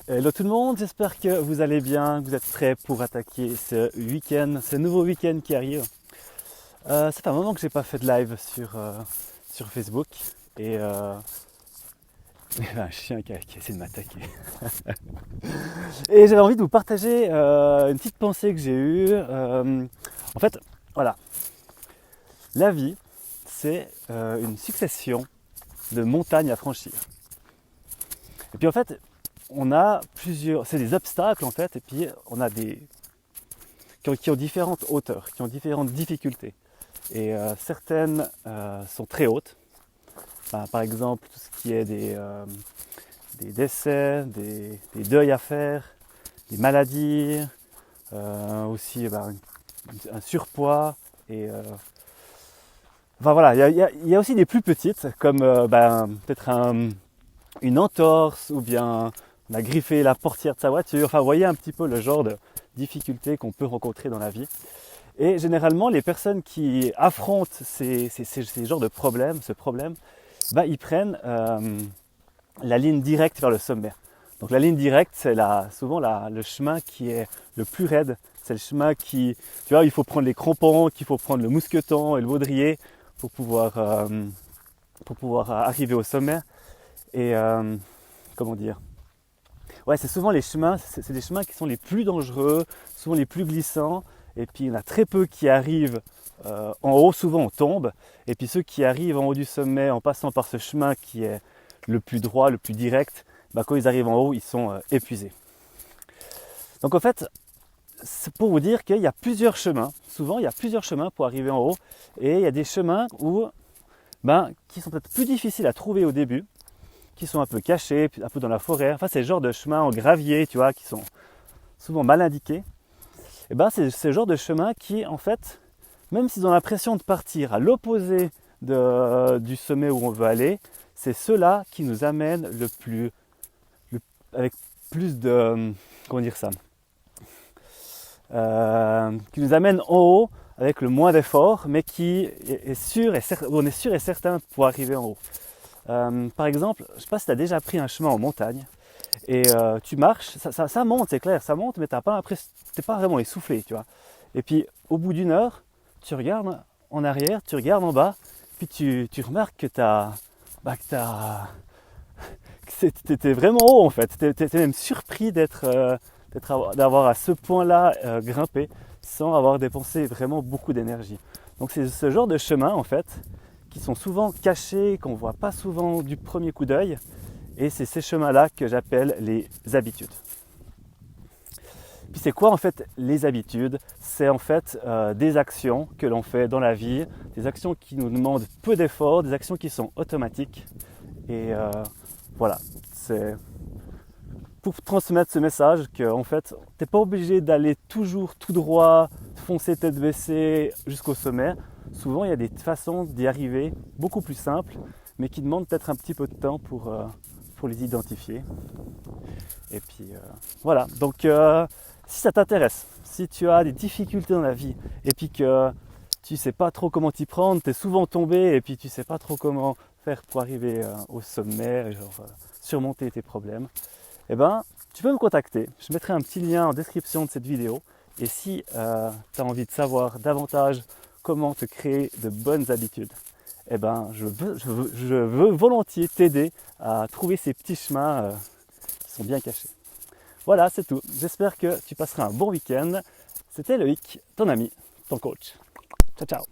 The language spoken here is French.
Hello tout le monde, j'espère que vous allez bien, que vous êtes prêts pour attaquer ce week-end, ce nouveau week-end qui arrive. Ça fait un moment que j'ai pas fait de live sur Facebook et il y avait un chien qui a essayé de m'attaquer. Et j'avais envie de vous partager une petite pensée que j'ai eue. En fait, voilà, la vie c'est une succession de montagnes à franchir. Et puis en fait, on a plusieurs, c'est des obstacles en fait, et puis on a des qui ont différentes hauteurs, qui ont différentes difficultés. Et certaines sont très hautes. Enfin, par exemple, tout ce qui est des décès, des deuils à faire, des maladies, aussi un surpoids. Et, enfin voilà, il y a aussi des plus petites, comme peut-être une entorse ou bien on a griffé la portière de sa voiture. Enfin, vous voyez un petit peu le genre de difficultés qu'on peut rencontrer dans la vie. Et généralement, les personnes qui affrontent ces genres de problèmes, ce problème, ils prennent la ligne directe vers le sommet. Donc la ligne directe, c'est souvent le chemin qui est le plus raide. C'est le chemin tu vois, il faut prendre les crampons, qu'il faut prendre le mousqueton et le baudrier pour pouvoir arriver au sommet. Et comment dire, ouais, c'est souvent les chemins, c'est des chemins qui sont les plus dangereux, souvent les plus glissants. Et puis il y en a très peu qui arrivent en haut, souvent on tombe. Et puis ceux qui arrivent en haut du sommet en passant par ce chemin qui est le plus droit, le plus direct, quand ils arrivent en haut, ils sont épuisés. Donc en fait, c'est pour vous dire qu'il y a plusieurs chemins. Souvent, il y a plusieurs chemins pour arriver en haut. Et il y a des chemins qui sont peut-être plus difficiles à trouver au début, qui sont un peu cachés, un peu dans la forêt. Enfin, c'est le genre de chemins en gravier, tu vois, qui sont souvent mal indiqués. Et c'est ce genre de chemins qui, en fait, même s'ils ont l'impression de partir à l'opposé du sommet où on veut aller, c'est ceux-là qui nous amènent avec plus de, comment dire ça, qui nous amènent en haut avec le moins d'efforts, mais qui est sûr on est sûr et certain pour arriver en haut. Par exemple, je ne sais pas si tu as déjà pris un chemin en montagne et tu marches, ça monte, c'est clair, ça monte, mais tu n'es pas vraiment essoufflé, tu vois. Et puis au bout d'une heure, tu regardes en arrière, tu regardes en bas, puis tu remarques que t'es vraiment haut en fait. T'es même surpris d'avoir à ce point-là grimpé sans avoir dépensé vraiment beaucoup d'énergie. Donc c'est ce genre de chemin en fait qui sont souvent cachés, qu'on ne voit pas souvent du premier coup d'œil. Et c'est ces chemins-là que j'appelle les habitudes. Puis c'est quoi en fait les habitudes? C'est en fait des actions que l'on fait dans la vie, des actions qui nous demandent peu d'efforts, des actions qui sont automatiques. Et voilà, c'est pour transmettre ce message que en fait, tu n'es pas obligé d'aller toujours tout droit, foncer tête baissée jusqu'au sommet. Souvent, il y a des façons d'y arriver beaucoup plus simples, mais qui demandent peut-être un petit peu de temps pour les identifier. Et puis voilà, donc si ça t'intéresse, si tu as des difficultés dans la vie et puis que tu ne sais pas trop comment t'y prendre, tu es souvent tombé et puis tu ne sais pas trop comment faire pour arriver au sommet, surmonter tes problèmes, tu peux me contacter. Je mettrai un petit lien en description de cette vidéo. Et si tu as envie de savoir davantage comment te créer de bonnes habitudes, je veux volontiers t'aider à trouver ces petits chemins qui sont bien cachés. Voilà, c'est tout. J'espère que tu passeras un bon week-end. C'était Loïc, ton ami, ton coach. Ciao, ciao.